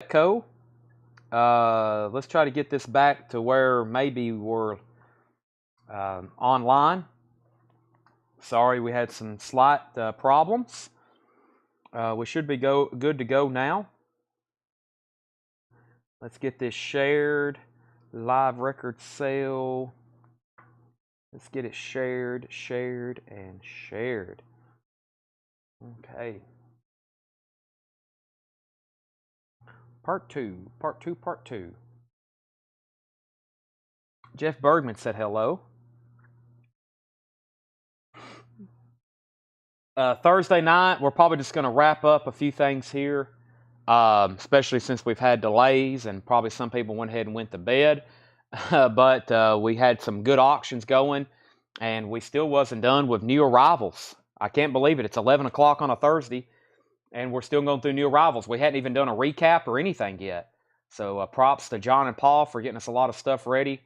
echo. Let's try to get this back to where maybe we're online. Sorry, we had some slight problems. We should be good to go now. Let's get this shared. Live record sale. Let's get it shared, and shared. Okay. Part two. Jeff Bergman said hello. Thursday night, we're probably just going to wrap up a few things here, especially since we've had delays and probably some people went ahead and went to bed. But we had some good auctions going, and we still wasn't done with new arrivals. I can't believe it. It's 11 o'clock on a Thursday, and we're still going through new arrivals. We hadn't even done a recap or anything yet. So props to John and Paul for getting us a lot of stuff ready.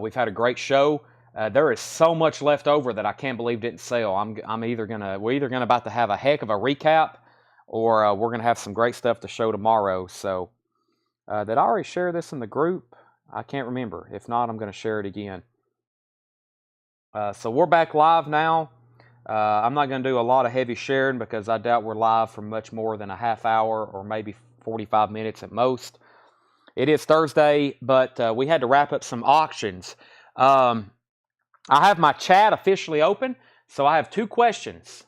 We've had a great show. There is so much left over that I can't believe didn't sell. We're either gonna about to have a heck of a recap, or we're gonna have some great stuff to show tomorrow. So did I already share this in the group? I can't remember. If not, I'm gonna share it again. So we're back live now. I'm not gonna do a lot of heavy sharing because I doubt we're live for much more than a half hour or maybe 45 minutes at most. It is Thursday, but we had to wrap up some auctions. I have my chat officially open, so I have two questions.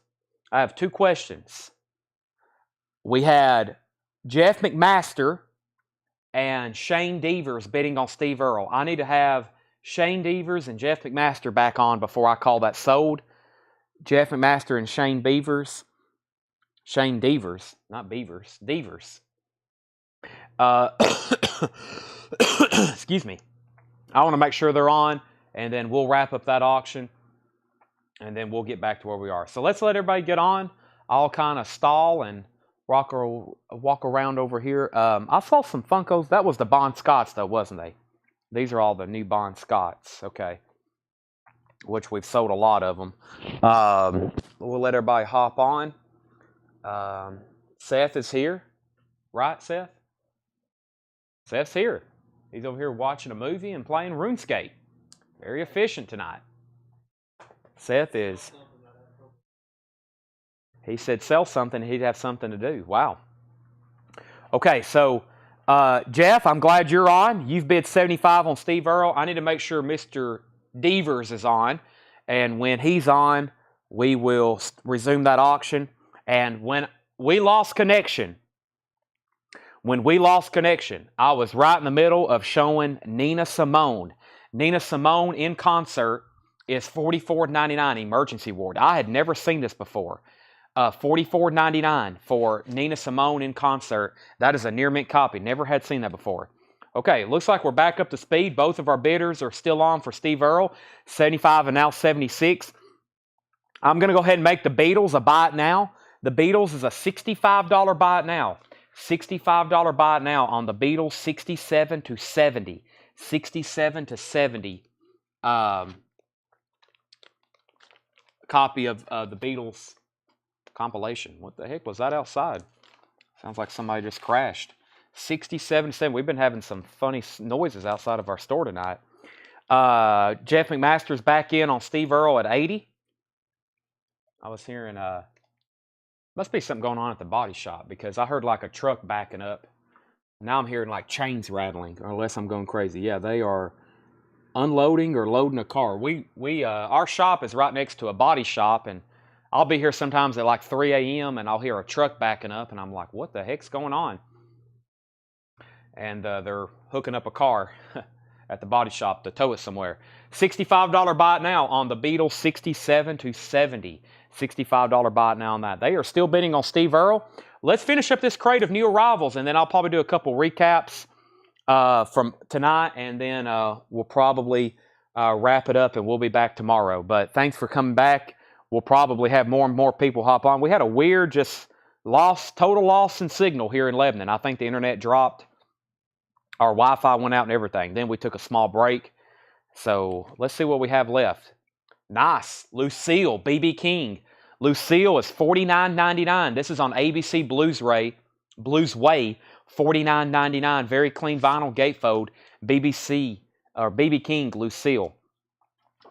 We had Jeff McMaster and Shane Devers bidding on Steve Earle. I need to have Shane Devers and Jeff McMaster back on before I call that sold. Jeff McMaster and Shane Devers. Shane Devers, not Beavers. Devers. Excuse me. I want to make sure they're on, and then we'll wrap up that auction, and then we'll get back to where we are. So let's let everybody get on. I'll kind of stall and walk around over here. I saw some Funkos. That was the Bon Scotts, though, wasn't they? These are all the new Bon Scotts. Okay. Which we've sold a lot of them. We'll let everybody hop on. Seth is here. Right, Seth? Seth's here. He's over here watching a movie and playing RuneScape. Very efficient tonight. Seth is. He said sell something, he'd have something to do. Wow. Okay, so Jeff, I'm glad you're on. You've bid 75 on Steve Earle. I need to make sure Mr. Devers is on. And when he's on, we will resume that auction. And when we lost connection, I was right in the middle of showing Nina Simone. Nina Simone in concert is $44.99 emergency ward. I had never seen this before. $44.99 for Nina Simone in concert. That is a near mint copy. Never had seen that before. Okay, looks like we're back up to speed. Both of our bidders are still on for Steve Earle, 75 and now 76. I'm going to go ahead and make the Beatles a buy it now. The Beatles is a $65 buy it now. $65 buy it now on the Beatles, 67 to 70. 67 to 70. Copy of the Beatles compilation. What the heck was that outside? Sounds like somebody just crashed. 67 to 70. We've been having some funny noises outside of our store tonight. Jeff McMaster's back in on Steve Earle at 80. I was hearing must be something going on at the body shop because I heard like a truck backing up. Now I'm hearing like chains rattling, unless I'm going crazy. Yeah, they are unloading or loading a car. Our shop is right next to a body shop, and I'll be here sometimes at like 3 a.m. and I'll hear a truck backing up, and I'm like, what the heck's going on? And they're hooking up a car at the body shop to tow it somewhere. $65 buy it now on the Beatles, 67 to 70. $65 buy it now on that. They are still bidding on Steve Earle. Let's finish up this crate of new arrivals, and then I'll probably do a couple recaps from tonight, and then we'll probably wrap it up, and we'll be back tomorrow. But thanks for coming back. We'll probably have more and more people hop on. We had a weird total loss in signal here in Lebanon. I think the internet dropped. Our Wi-Fi went out and everything. Then we took a small break. So let's see what we have left. Nice. Lucille, BB King. Lucille is $49.99. This is on ABC Blu-ray. Blues Way, $49.99. Very clean vinyl gatefold. BBC or BB King Lucille,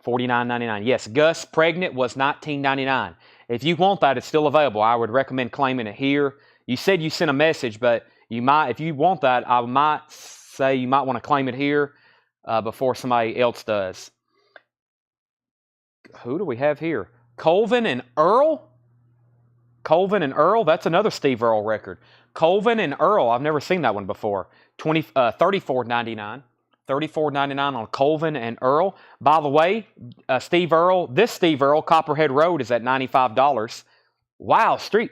$49.99. Yes, Gus Pregnant was $19.99. If you want that, it's still available. I would recommend claiming it here. You said you sent a message, but you might, if you want that, I might say you might want to claim it here before somebody else does. Who do we have here? Colvin and Earl? Colvin and Earl? That's another Steve Earle record. Colvin and Earl. I've never seen that one before. $34.99. $34.99 on Colvin and Earl. By the way, Steve Earle, this Steve Earle, Copperhead Road, is at $95. Wow, Street.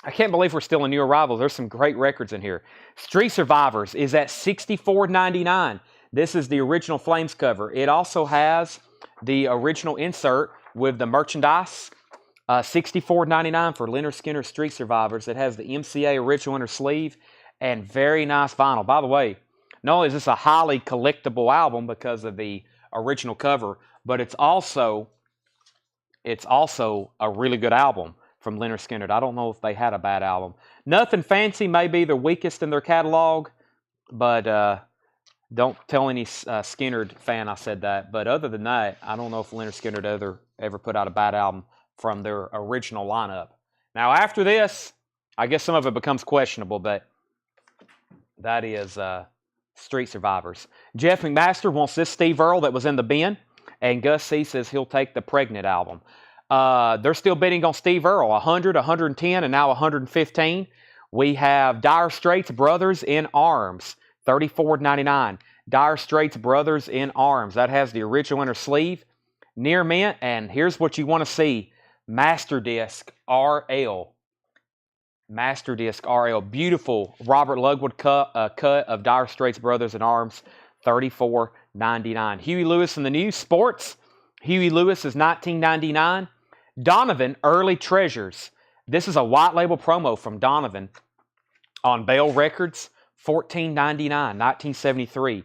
I can't believe we're still in new arrivals. There's some great records in here. Street Survivors is at $64.99. This is the original Flames cover. It also has the original insert with the merchandise. $64.99 for Lynyrd Skynyrd Street Survivors. It has the MCA original inner sleeve and very nice vinyl. By the way, not only is this a highly collectible album because of the original cover, but it's also a really good album from Lynyrd Skynyrd. I don't know if they had a bad album. Nothing Fancy may be the weakest in their catalog, but don't tell any Skynyrd fan I said that. But other than that, I don't know if Lynyrd Skynyrd ever put out a bad album from their original lineup. Now after this, I guess some of it becomes questionable, but that is Street Survivors. Jeff McMaster wants this Steve Earle that was in the bin, and Gus C says he'll take the Pregnant album. They're still bidding on Steve Earle, 100, 110, and now 115. We have Dire Straits Brothers in Arms, $34.99. Dire Straits Brothers in Arms. That has the original inner sleeve, near mint, and here's what you want to see. Master Disc RL. Master Disc RL. Beautiful Robert Ludwig cut of Dire Straits Brothers in Arms, $34.99. Huey Lewis in the News Sports. Huey Lewis is $19.99. Donovan Early Treasures. This is a white label promo from Donovan on Bell Records, $14.99, 1973.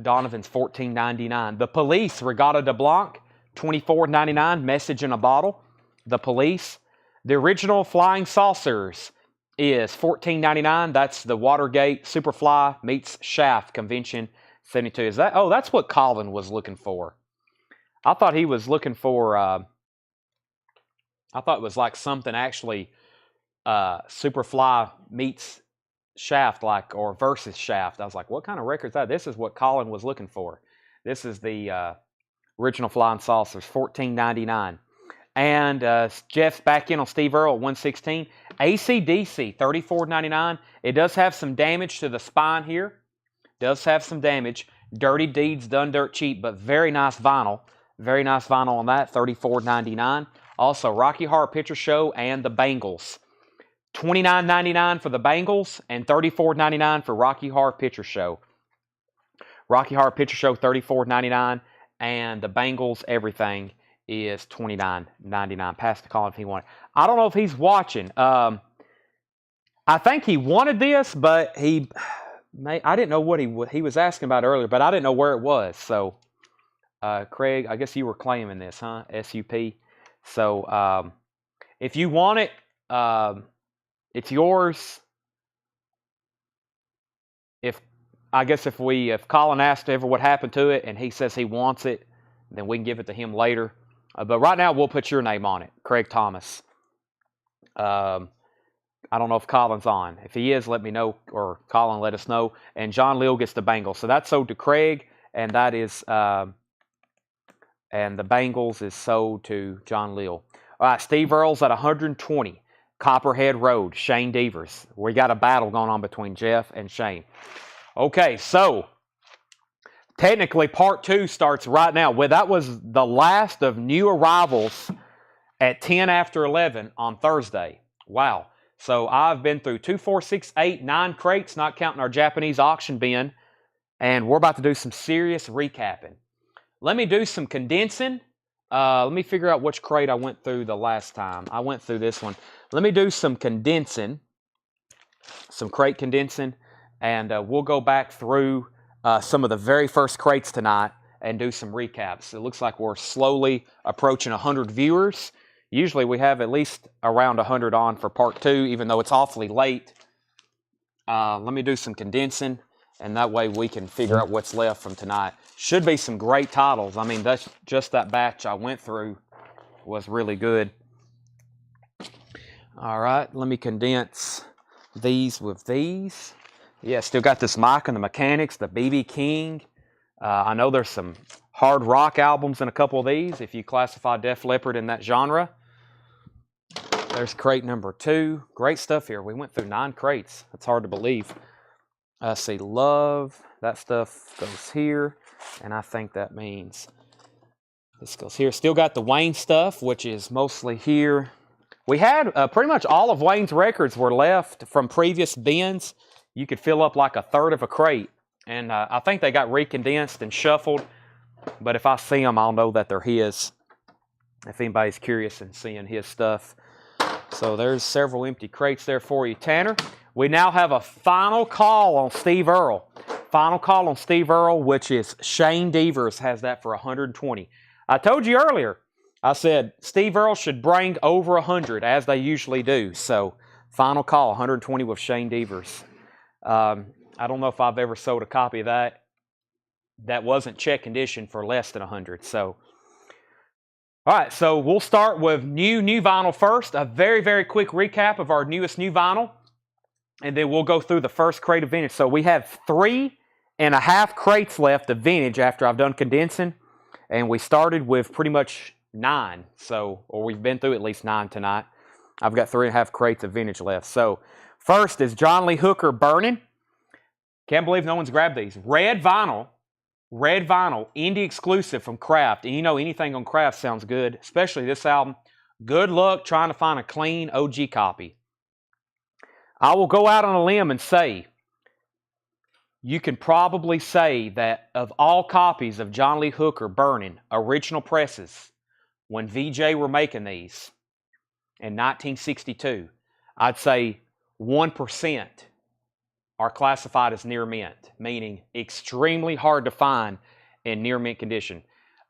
Donovan's $14.99. The Police, Regatta de Blanc, $24.99. Message in a Bottle. The Police. The original Flying Saucers is $14.99. That's the Watergate Superfly meets Shaft Convention 72. Is that? Oh, that's what Colin was looking for. I thought he was looking for. I thought it was like something actually. Superfly meets Shaft, or versus Shaft. I was like, what kind of record is that? This is what Colin was looking for. This is the original Flying Saucers, $14.99. And Jeff's back in on Steve Earle at 116. AC/DC, $34.99. It does have some damage to the spine here. Does have some damage. Dirty Deeds done dirt cheap, but very nice vinyl. Very nice vinyl on that, $34.99. Also, Rocky Horror Picture Show and the Bangles. $29.99 for the Bangles and $34.99 for Rocky Horror Picture Show. Rocky Horror Picture Show, $34.99, and the Bangles Everything is $29.99. Pass the call if he wanted. I don't know if he's watching. I think he wanted this, but I didn't know what he was asking about earlier, but I didn't know where it was. So, Craig, I guess you were claiming this, huh? SUP. So, if you want it, it's yours. If Colin asked ever what happened to it and he says he wants it, then we can give it to him later. But right now we'll put your name on it, Craig Thomas. I don't know if Colin's on. If he is, let me know, or Colin let us know. And John Leal gets the Bangles. So that's sold to Craig, and that is and the Bangles is sold to John Leal. All right, Steve Earle's at 120. Copperhead Road, Shane Devers. We got a battle going on between Jeff and Shane. Okay, so technically part 2 starts right now. Well, that was the last of new arrivals at 10 after 11 on Thursday. Wow. So I've been through 2, 4, 6, 8, 9 crates, not counting our Japanese auction bin, and we're about to do some serious recapping. Let me do some condensing. Let me figure out which crate I went through the last time. I went through this one. Let me do some condensing, some crate condensing, and we'll go back through some of the very first crates tonight and do some recaps. It looks like we're slowly approaching 100 viewers. Usually we have at least around 100 on for part 2, even though it's awfully late. Let me do some condensing, and that way we can figure out what's left from tonight. Should be some great titles. I mean, that's just that batch I went through was really good. All right, let me condense these with these. Yeah, still got this Mike and the Mechanics, the B.B. King. I know there's some hard rock albums in a couple of these, if you classify Def Leppard in that genre. There's crate number 2. Great stuff here. We went through 9 crates. That's hard to believe. See, Love. That stuff goes here. And I think that means this goes here. Still got the Wayne stuff, which is mostly here. We had pretty much all of Wayne's records were left from previous bins. You could fill up like a third of a crate. And I think they got recondensed and shuffled. But if I see them, I'll know that they're his. If anybody's curious in seeing his stuff. So there's several empty crates there for you, Tanner. We now have a final call on Steve Earle. Final call on Steve Earle, which is Shane Devers has that for 120. I told you earlier, I said Steve Earle should bring over 100, as they usually do. So final call, 120 with Shane Devers. I don't know if I've ever sold a copy of that wasn't check condition for less than 100. So, all right, so we'll start with new vinyl first. A very, very quick recap of our newest new vinyl. And then we'll go through the first crate of vintage. So we have 3.5 crates left of vintage after I've done condensing. And we started with pretty much 9. So, or we've been through at least 9 tonight. I've got 3.5 crates of vintage left. So first is John Lee Hooker Burning. Can't believe no one's grabbed these. Red vinyl, indie exclusive from Kraft. And you know anything on Kraft sounds good, especially this album. Good luck trying to find a clean OG copy. I will go out on a limb and say, you can probably say that of all copies of John Lee Hooker Burning, original presses, when VJ were making these in 1962, I'd say 1% are classified as near mint, meaning extremely hard to find in near mint condition.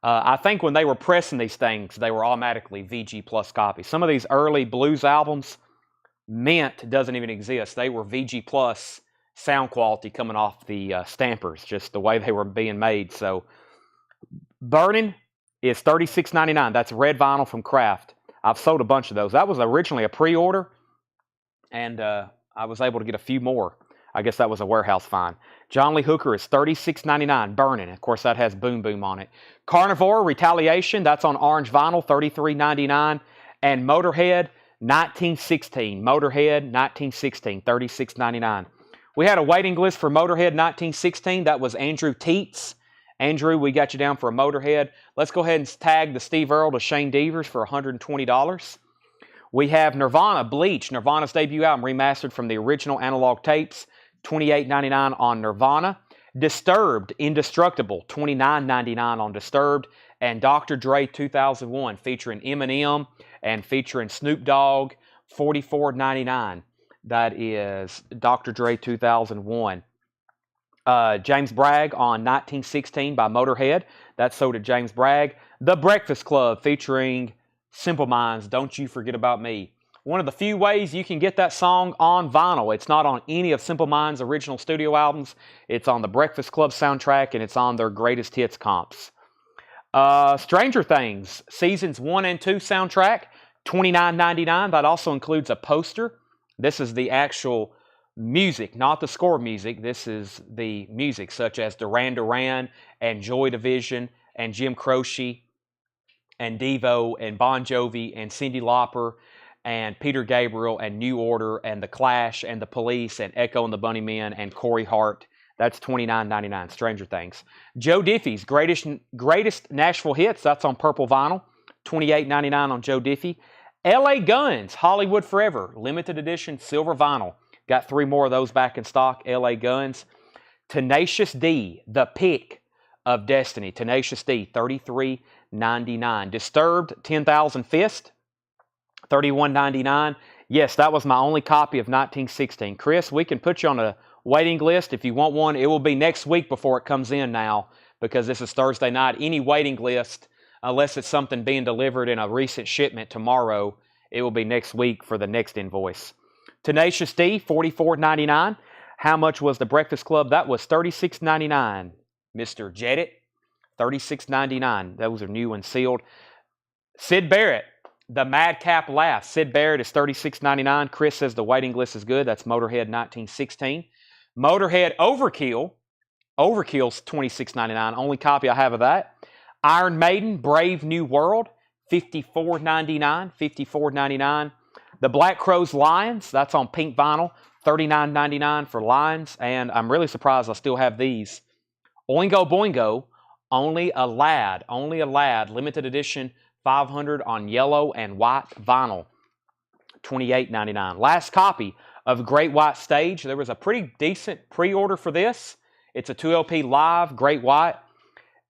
I think when they were pressing these things, they were automatically VG plus copies. Some of these early blues albums, mint doesn't even exist. They were VG plus sound quality coming off the stampers, just the way they were being made. So Burning is $36.99. That's red vinyl from Kraft. I've sold a bunch of those. That was originally a pre-order, and I was able to get a few more. I guess that was a warehouse find. John Lee Hooker is $36.99, Burning. Of course, that has Boom Boom on it. Carnivore, Retaliation, that's on orange vinyl, $33.99. And Motorhead, 1916. Motorhead, 1916, $36.99. We had a waiting list for Motorhead 1916. That was Andrew Teets. Andrew, we got you down for a Motorhead. Let's go ahead and tag the Steve Earle to Shane Devers for $120. We have Nirvana, Bleach, Nirvana's debut album, remastered from the original analog tapes, $28.99 on Nirvana. Disturbed, Indestructible, $29.99 on Disturbed. And Dr. Dre 2001, featuring Eminem and featuring Snoop Dogg, $44.99. That is Dr. Dre 2001. James Bragg on 1916 by Motorhead. That's sold at James Bragg. The Breakfast Club featuring Simple Minds, Don't You Forget About Me. One of the few ways you can get that song on vinyl. It's not on any of Simple Minds' original studio albums. It's on the Breakfast Club soundtrack, and it's on their greatest hits comps. Stranger Things, Seasons 1 and 2 soundtrack, $29.99. That also includes a poster. This is the actual music, not the score music. This is the music, such as Duran Duran and Joy Division and Jim Croce and Devo and Bon Jovi and Cyndi Lauper and Peter Gabriel and New Order and The Clash and The Police and Echo and the Bunnymen and Corey Hart. That's $29.99, Stranger Things. Joe Diffie's greatest Nashville hits, that's on purple vinyl, $28.99 on Joe Diffie. LA Guns, Hollywood Forever, limited edition silver vinyl. Got 3 more of those back in stock, LA Guns. Tenacious D, The Pick of Destiny, Tenacious D, $33.99. Disturbed, 10,000 Fist, $31.99. Yes, that was my only copy of 1916. Chris, we can put you on a waiting list if you want one. It will be next week before it comes in now, because this is Thursday night. Any waiting list unless it's something being delivered in a recent shipment tomorrow. It will be next week for the next invoice. Tenacious D, $44.99. How much was the Breakfast Club? That was $36.99. Mr. Jedit, $36.99. Those are new and sealed. Sid Barrett, the Madcap Laugh. Sid Barrett is $36.99. Chris says the waiting list is good. That's Motorhead 1916. Motorhead Overkill. Overkill's $26.99. Only copy I have of that. Iron Maiden, Brave New World, $54.99. $54.99. The Black Crowes Lions, that's on pink vinyl, $39.99 for Lions. And I'm really surprised I still have these. Oingo Boingo, Only a Lad, limited edition, 500 on yellow and white vinyl, $28.99. Last copy of Great White Stage. There was a pretty decent pre-order for this. It's a 2LP live, Great White.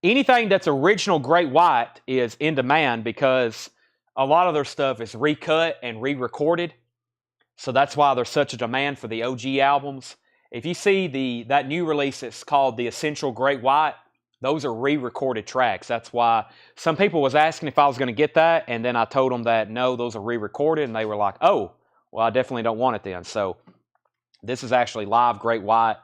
Anything that's original Great White is in demand because a lot of their stuff is recut and re-recorded. So that's why there's such a demand for the OG albums. If you see that new release, it's called The Essential Great White. Those are re-recorded tracks. That's why some people was asking if I was going to get that, and then I told them that no, those are re-recorded, and they were like, oh, well, I definitely don't want it then. So this is actually live Great White.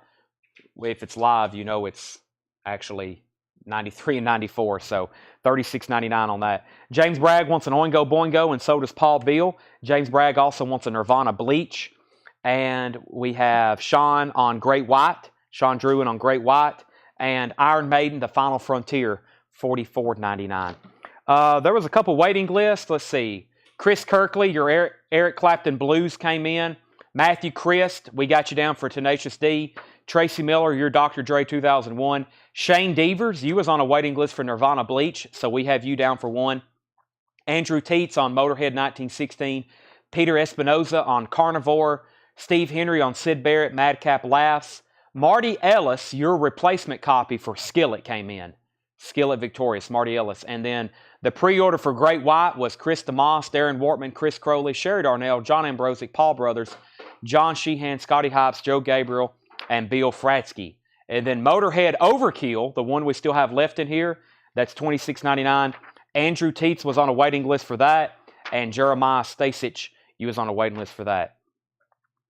If it's live, you know it's actually 93 and 94, so $36.99 on that. James Bragg wants an Oingo Boingo, and so does Paul Beal. James Bragg also wants a Nirvana Bleach. And we have Sean on Great White, Sean Druin on Great White, and Iron Maiden, The Final Frontier, $44.99. There was a couple waiting lists. Let's see. Chris Kirkley, your Eric Clapton Blues came in. Matthew Christ, we got you down for Tenacious D. Tracy Miller, your Dr. Dre 2001. Shane Devers, you was on a waiting list for Nirvana Bleach, so we have you down for one. Andrew Teets on Motorhead 1916. Peter Espinoza on Carnivore. Steve Henry on Sid Barrett, Madcap Laughs. Marty Ellis, your replacement copy for Skillet came in. Skillet Victorious, Marty Ellis. And then the pre-order for Great White was Chris DeMoss, Darren Wortman, Chris Crowley, Sherry Darnell, John Ambrosic, Paul Brothers, John Sheehan, Scotty Hypes, Joe Gabriel, and Bill Fratsky. And then Motorhead Overkill, the one we still have left in here, that's $26.99. Andrew Teets was on a waiting list for that. And Jeremiah Stasich, you was on a waiting list for that.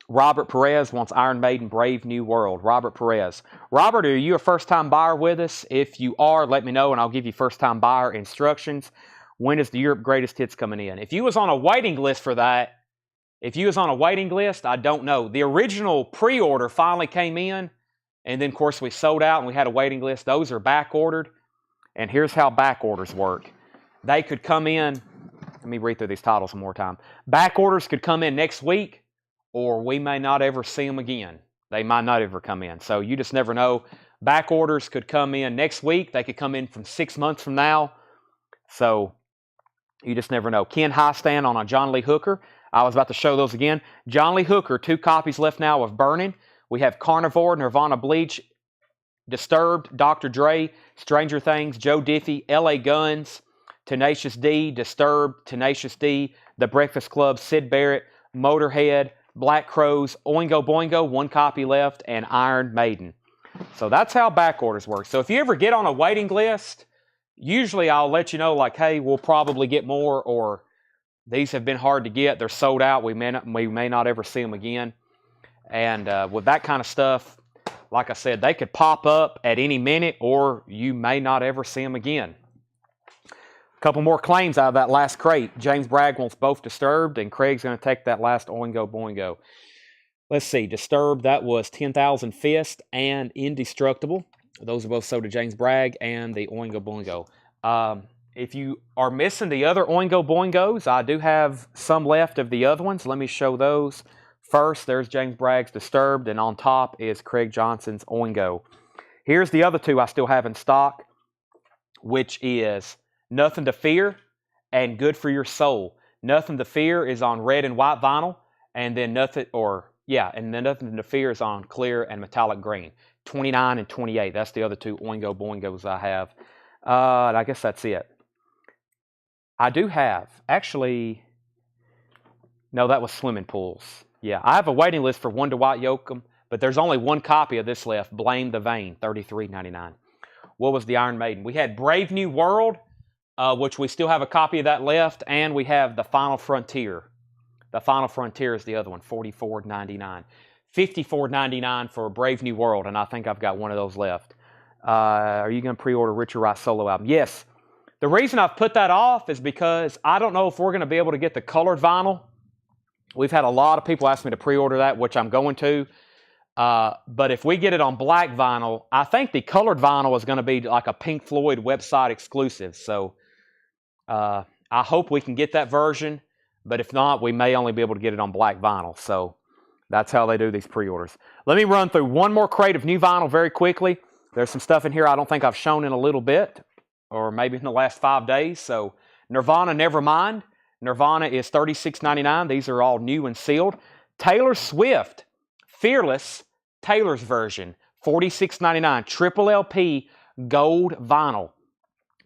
Robert Perez wants Iron Maiden, Brave New World. Robert Perez. Robert, are you a first-time buyer with us? If you are, let me know, and I'll give you first-time buyer instructions. When is the Europe Greatest Hits coming in? If you was on a waiting list for that, I don't know. The original pre-order finally came in, and then, of course, we sold out, and we had a waiting list. Those are back-ordered, and here's how back orders work. They could come in. Let me read through these titles one more time. Back orders could come in next week, or we may not ever see them again. They might not ever come in. So you just never know. Back orders could come in next week. They could come in from 6 months from now. So you just never know. Ken Highstand on a John Lee Hooker. I was about to show those again. John Lee Hooker, 2 copies left now of Burning. We have Carnivore, Nirvana Bleach, Disturbed, Dr. Dre, Stranger Things, Joe Diffie, LA Guns, Tenacious D, Disturbed, Tenacious D, The Breakfast Club, Sid Barrett, Motorhead, Black Crowes, Oingo Boingo, 1 copy left, and Iron Maiden. So that's how back orders work. So if you ever get on a waiting list, usually I'll let you know, like, hey, we'll probably get more, or these have been hard to get. They're sold out. We may not ever see them again. And with that kind of stuff, like I said, they could pop up at any minute, or you may not ever see them again. Couple more claims out of that last crate. James Bragg wants both Disturbed, and Craig's going to take that last Oingo Boingo. Let's see. Disturbed, that was 10,000 Fist and Indestructible. Those are both sold to James Bragg and the Oingo Boingo. If you are missing the other Oingo Boingos, I do have some left of the other ones. Let me show those. First, there's James Bragg's Disturbed, and on top is Craig Johnson's Oingo. Here's the other 2 I still have in stock, which is Nothing to Fear and Good for Your Soul. Nothing to Fear is on red and white vinyl, and then Nothing to Fear is on clear and metallic green. 29 and 28. That's the other 2 Oingo Boingos I have. I guess that's it. I do have, actually, no, that was Swimming Pools. Yeah, I have a waiting list for Wonder White Yoakum, but there's only 1 copy of this left. Blame the Vein, $33.99. What was the Iron Maiden? We had Brave New World. which we still have a copy of that left, and we have The Final Frontier. The Final Frontier is the other one, $44.99. $54.99 for Brave New World, and I think I've got one of those left. Are you going to pre-order Richard Wright solo album? Yes. The reason I've put that off is because I don't know if we're going to be able to get the colored vinyl. We've had a lot of people ask me to pre-order that, which I'm going to. But if we get it on black vinyl, I think the colored vinyl is going to be like a Pink Floyd website exclusive. So I hope we can get that version. But if not, we may only be able to get it on black vinyl. So that's how they do these pre-orders. Let me run through one more crate of new vinyl very quickly. There's some stuff in here I don't think I've shown in a little bit, or maybe in the last 5 days. So Nirvana, Nevermind. Nirvana is $36.99. These are all new and sealed. Taylor Swift, Fearless, Taylor's version, $46.99. Triple LP gold vinyl.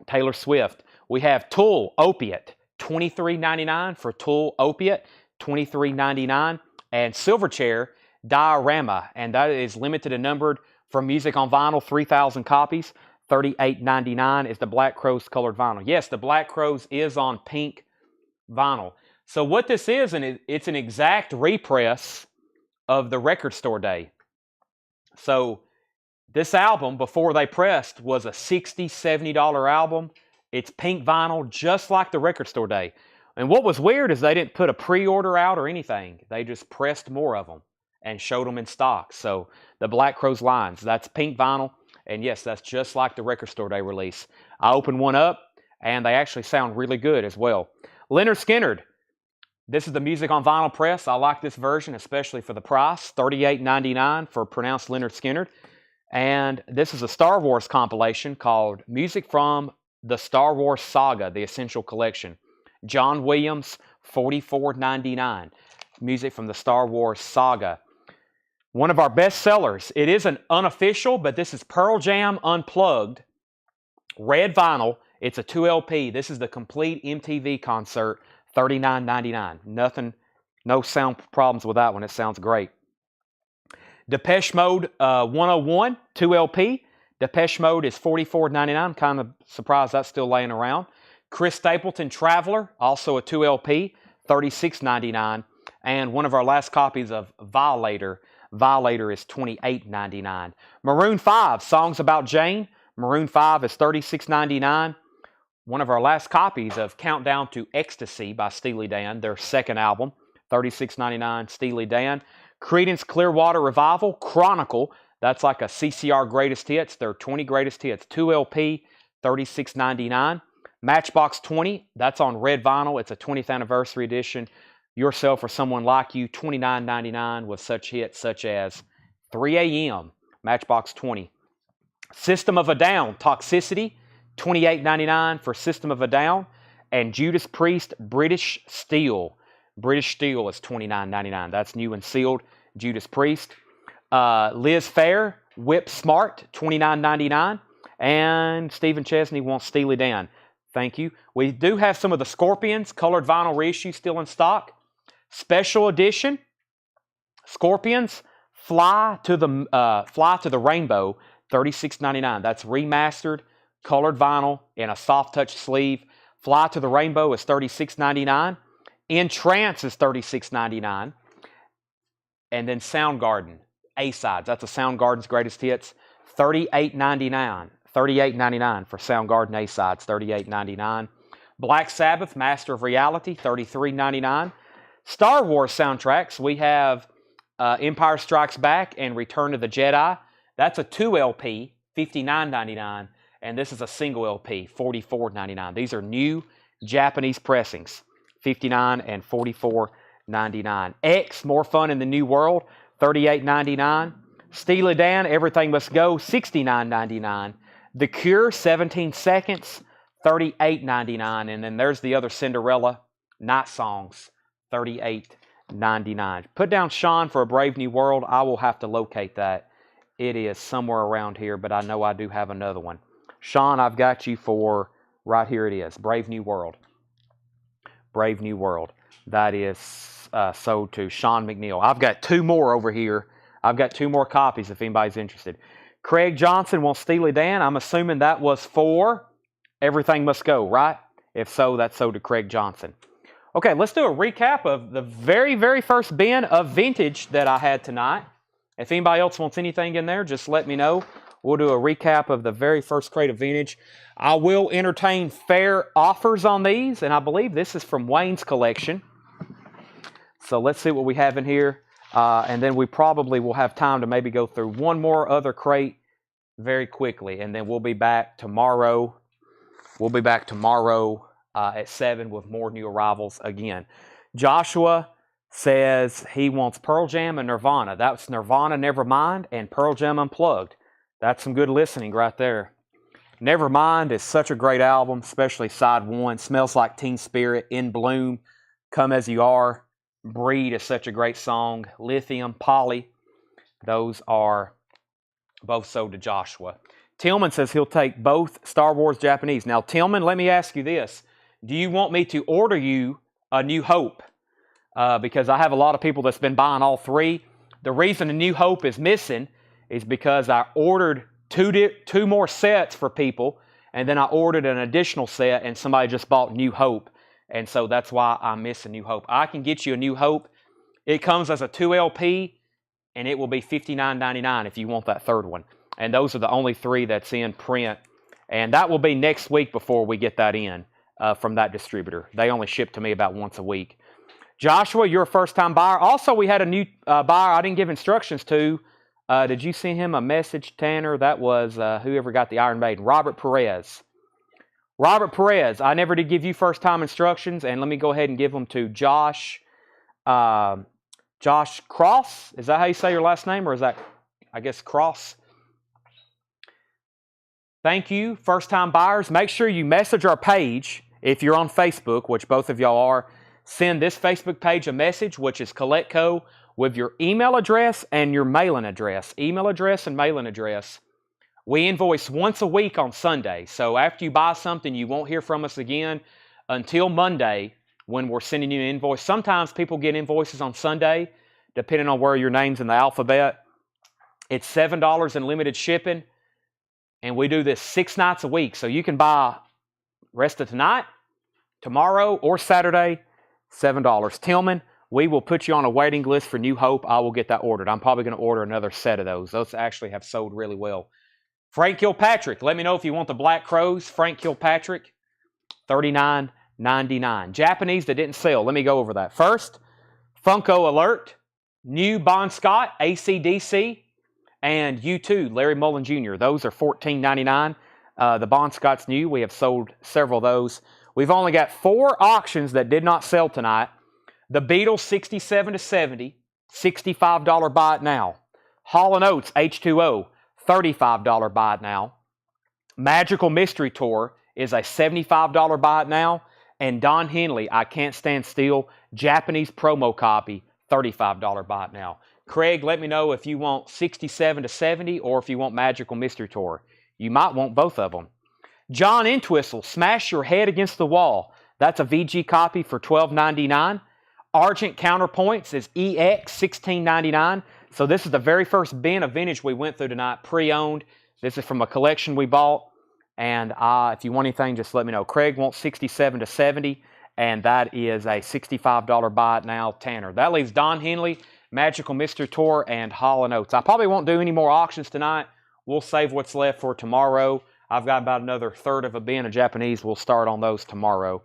Taylor Swift. We have Tool, Opiate, $23.99 for Tool, Opiate, $23.99. And Silverchair, Diorama, and that is limited and numbered for music on vinyl, 3,000 copies. $38.99 is the Black Crowes colored vinyl. Yes, the Black Crowes is on pink vinyl. So what this is, and it's an exact repress of the Record Store Day. So this album, before they pressed, was a $60, $70 album. It's pink vinyl, just like the Record Store Day. And what was weird is they didn't put a pre-order out or anything. They just pressed more of them and showed them in stock. So the Black Crowes lines, that's pink vinyl. And yes, that's just like the Record Store Day release. I opened one up, and they actually sound really good as well. Lynyrd Skynyrd. This is the music on vinyl press. I like this version, especially for the price. $38.99 for pronounced Lynyrd Skynyrd. And this is a Star Wars compilation called Music from the Star Wars Saga, the Essential Collection. John Williams, $44.99. Music from the Star Wars Saga. One of our best sellers. It is an unofficial, but this is Pearl Jam Unplugged. Red vinyl. It's a 2LP. This is the complete MTV concert. $39.99. Nothing, no sound problems with that one. It sounds great. Depeche Mode 101, 2LP. Depeche Mode is $44.99. I'm kind of surprised that's still laying around. Chris Stapleton Traveler, also a 2LP, $36.99. And one of our last copies of Violator. Violator is $28.99. Maroon 5, Songs About Jane. Maroon 5 is $36.99. One of our last copies of Countdown to Ecstasy by Steely Dan, their second album, $36.99, Steely Dan. Creedence Clearwater Revival, Chronicle, that's like a CCR Greatest Hits, their 20 Greatest Hits, 2LP, $36.99. Matchbox 20, that's on red vinyl, it's a 20th anniversary edition. Yourself or Someone Like You, $29.99 with such hits such as 3 a.m., Matchbox 20. System of a Down, Toxicity, $28.99 for System of a Down. And Judas Priest, British Steel. British Steel is $29.99. That's new and sealed. Judas Priest. Liz Phair, Whip Smart, $29.99. And Stephen Chesney wants Steely Dan. Thank you. We do have some of the Scorpions colored vinyl reissue still in stock. Special edition, Scorpions, Fly to the Rainbow, $36.99. That's remastered, colored vinyl in a soft touch sleeve. Fly to the Rainbow is $36.99. In Trance is $36.99. And then Soundgarden, A-Sides. That's a Soundgarden's greatest hits, $38.99. $38.99 for Soundgarden A-Sides, $38.99. Black Sabbath, Master of Reality, $33.99. Star Wars soundtracks, we have Empire Strikes Back and Return of the Jedi. That's a 2LP, $59.99. And this is a single LP, $44.99. These are new Japanese pressings, $59 and $44.99. X, More Fun in the New World, $38.99. Steely Dan, Everything Must Go, $69.99. The Cure, 17 Seconds, $38.99. And then there's the other Cinderella, Night Songs, $38.99. Put down Sean for A Brave New World. I will have to locate that. It is somewhere around here, but I know I do have another one. Sean, I've got you for, right here it is, Brave New World. Brave New World. That is sold to Sean McNeil. I've got two more over here. I've got two more copies if anybody's interested. Craig Johnson wants Steely Dan. I'm assuming that was for everything must go, right? If so, that's so to Craig Johnson. Okay, let's do a recap of the very, very first bin of vintage that I had tonight. If anybody else wants anything in there, just let me know. We'll do a recap of the very first crate of vintage. I will entertain fair offers on these, and I believe this is from Wayne's collection. So let's see what we have in here. And then we probably will have time to maybe go through one more other crate very quickly. And then we'll be back tomorrow. We'll be back tomorrow at 7 with more new arrivals again. Joshua says he wants Pearl Jam and Nirvana. That's Nirvana Nevermind and Pearl Jam Unplugged. That's some good listening right there. Nevermind is such a great album, especially side 1. Smells Like Teen Spirit, In Bloom, Come As You Are. Breed is such a great song. Lithium, Polly. Those are both sold to Joshua. Tillman says he'll take both Star Wars Japanese. Now, Tillman, let me ask you this. Do you want me to order you A New Hope? Because I have a lot of people that's been buying all 3. The reason A New Hope is missing is because I ordered two more sets for people, and then I ordered an additional set, and somebody just bought New Hope. And so that's why I miss A New Hope. I can get you A New Hope. It comes as a 2 LP, and it will be $59.99 if you want that third one. And those are the only 3 that's in print. And that will be next week before we get that in from that distributor. They only ship to me about once a week. Joshua, you're a first-time buyer. Also, we had a new buyer I didn't give instructions to. Did you send him a message, Tanner? That was whoever got the Iron Maiden. Robert Perez. Robert Perez, I never did give you first-time instructions, and let me go ahead and give them to Josh Cross. Is that how you say your last name, or is that, I guess, Cross? Thank you, first-time buyers. Make sure you message our page if you're on Facebook, which both of y'all are. Send this Facebook page a message, which is CollectCo, with your email address and your mailing address. Email address and mailing address. We invoice once a week on Sunday. So after you buy something, you won't hear from us again until Monday when we're sending you an invoice. Sometimes people get invoices on Sunday, depending on where your name's in the alphabet. It's $7 in limited shipping. And we do this 6 nights a week. So you can buy rest of tonight, tomorrow, or Saturday, $7. Tillman, we will put you on a waiting list for New Hope. I will get that ordered. I'm probably going to order another set of those. Those actually have sold really well. Frank Kilpatrick, let me know if you want the Black Crows. Frank Kilpatrick, $39.99. Japanese that didn't sell. Let me go over that. First, Funko Alert, new Bon Scott, AC/DC, and U2, Larry Mullen Jr. Those are $14.99. The Bon Scott's new. We have sold several of those. We've only got 4 auctions that did not sell tonight. The Beatles 67 to 70, $65 buy it now. Hall & Oates H2O, $35 buy it now. Magical Mystery Tour is a $75 buy it now. And Don Henley, I Can't Stand Still, Japanese promo copy, $35 buy it now. Craig, let me know if you want 67 to 70 or if you want Magical Mystery Tour. You might want both of them. John Entwistle, Smash Your Head Against the Wall. That's a VG copy for $12.99. Argent Counterpoints is EX, $16.99. So this is the very first bin of vintage we went through tonight, pre-owned. This is from a collection we bought. And if you want anything, just let me know. Craig wants 67 to 70, and that is a $65 buy it now, Tanner. That leaves Don Henley, Magical Mystery Tour, and Hall & Oates. I probably won't do any more auctions tonight. We'll save what's left for tomorrow. I've got about another third of a bin of Japanese. We'll start on those tomorrow.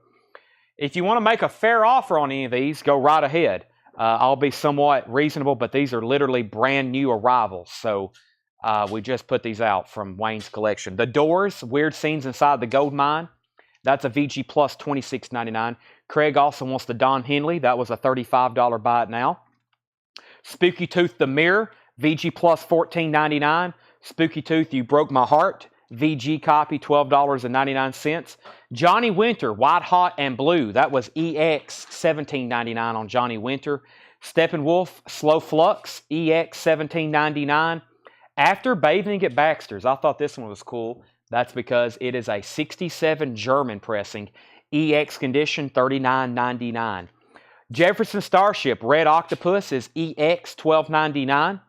If you want to make a fair offer on any of these, go right ahead. I'll be somewhat reasonable, but these are literally brand new arrivals. So we just put these out from Wayne's collection. The Doors, Weird Scenes Inside the Gold Mine. That's a VG Plus, $26.99. Craig also wants the Don Henley. That was a $35 buy it now. Spooky Tooth The Mirror, VG Plus, $14.99. Spooky Tooth You Broke My Heart, VG copy, $12.99. Johnny Winter, White Hot and Blue. That was EX, $17.99 on Johnny Winter. Steppenwolf, Slow Flux, EX, $17.99. After Bathing at Baxter's, I thought this one was cool. That's because it is a 67 German pressing. EX condition, $39.99. Jefferson Starship, Red Octopus is EX, $12.99.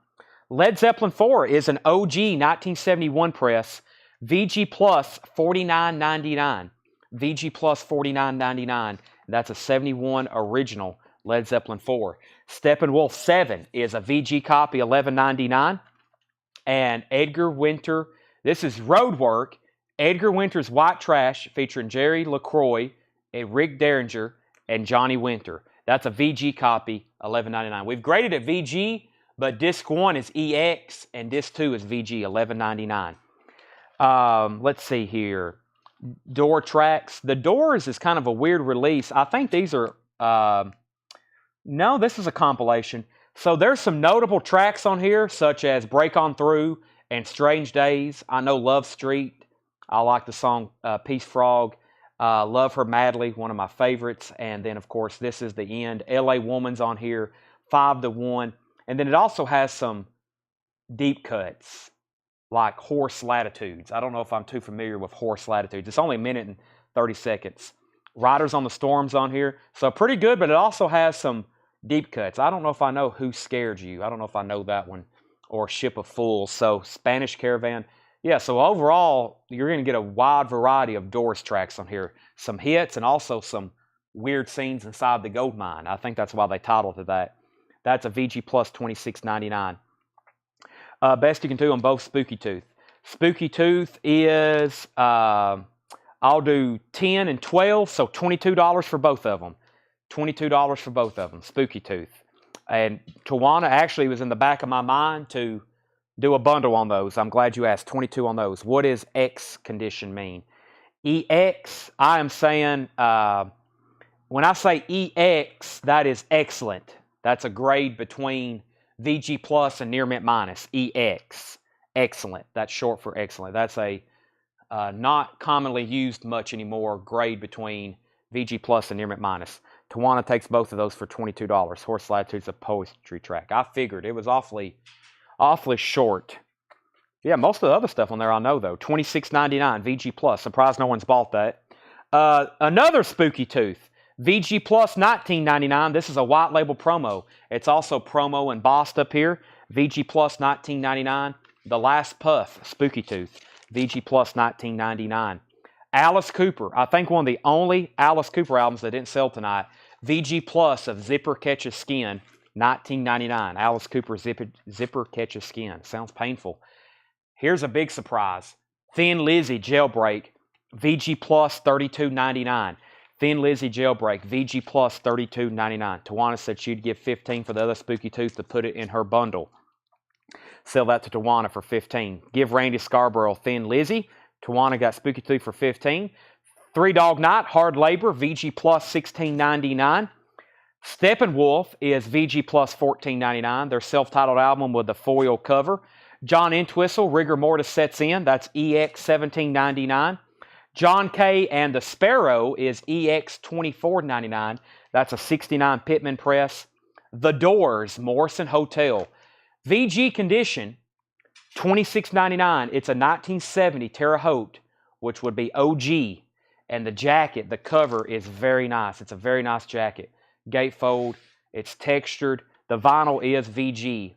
Led Zeppelin 4 is an OG 1971 press. VG Plus $49.99. VG Plus $49.99. That's a 71 original Led Zeppelin 4. Steppenwolf 7 is a VG copy, $11.99. And Edgar Winter, this is Roadwork. Edgar Winter's White Trash featuring Jerry LaCroix, and Rick Derringer, and Johnny Winter. That's a VG copy, $11.99. We've graded it VG, but disc 1 is EX and disc 2 is VG, $11.99. Let's see here. Door tracks. The Doors is kind of a weird release. I think these are, no, this is a compilation. So there's some notable tracks on here, such as Break On Through and Strange Days. I know Love Street. I like the song Peace Frog. Love Her Madly, one of my favorites. And then, of course, This Is the End. LA Woman's on here, 5 to 1. And then it also has some deep cuts, like Horse Latitudes. I don't know if I'm too familiar with Horse Latitudes. It's only a minute and 30 seconds. Riders on the Storm's on here. So pretty good, but it also has some deep cuts. I don't know if I know Who Scared You. I don't know if I know that one. Or Ship of Fools. So Spanish Caravan. Yeah, so overall, you're going to get a wide variety of Doors tracks on here. Some hits and also some weird scenes inside the gold mine. I think that's why they titled it that. That's a VG Plus $26.99. Best you can do on both Spooky Tooth. Spooky Tooth is, I'll do 10 and 12, so $22 for both of them. $22 for both of them, Spooky Tooth. And Tawana actually was in the back of my mind to do a bundle on those. I'm glad you asked. 22 on those. What does X condition mean? EX, I am saying, when I say EX, that is excellent. That's a grade between VG Plus and Near Mint Minus. EX, excellent. That's short for excellent. That's a not commonly used much anymore grade between VG Plus and Near Mint Minus. Tawana takes both of those for $22. Horse Latitude's a poetry track. I figured it was awfully short. Yeah, most of the other stuff on there I know, though. $26.99, VG Plus. Surprised no one's bought that. Another Spooky Tooth, VG Plus $19.99. This is a white label promo. It's also promo embossed up here. VG Plus $19.99. The Last Puff, Spooky Tooth, VG Plus $19.99. Alice Cooper, I think one of the only Alice Cooper albums that didn't sell tonight. VG Plus of Zipper Catches Skin, $19.99. Alice Cooper Zipper Catches Skin. Sounds painful. Here's a big surprise. Thin Lizzy Jailbreak, VG Plus $32.99. Thin Lizzy Jailbreak, VG Plus $32.99. Tawana said she'd give $15 for the other Spooky Tooth to put it in her bundle. Sell that to Tawana for $15. Give Randy Scarborough Thin Lizzy. Tawana got Spooky Tooth for $15. Three Dog Night, Hard Labor, VG Plus $16.99. Steppenwolf is VG Plus $14.99. Their self-titled album with the foil cover. John Entwistle, Rigor Mortis Sets In. That's EX $17.99. John Kay and the Sparrow is EX $24.99. That's a 69 Pittman press. The Doors, Morrison Hotel. VG condition, $26.99. It's a 1970 Terre Haute, which would be OG. And the jacket, the cover is very nice. It's a very nice jacket. Gatefold. It's textured. The vinyl is VG.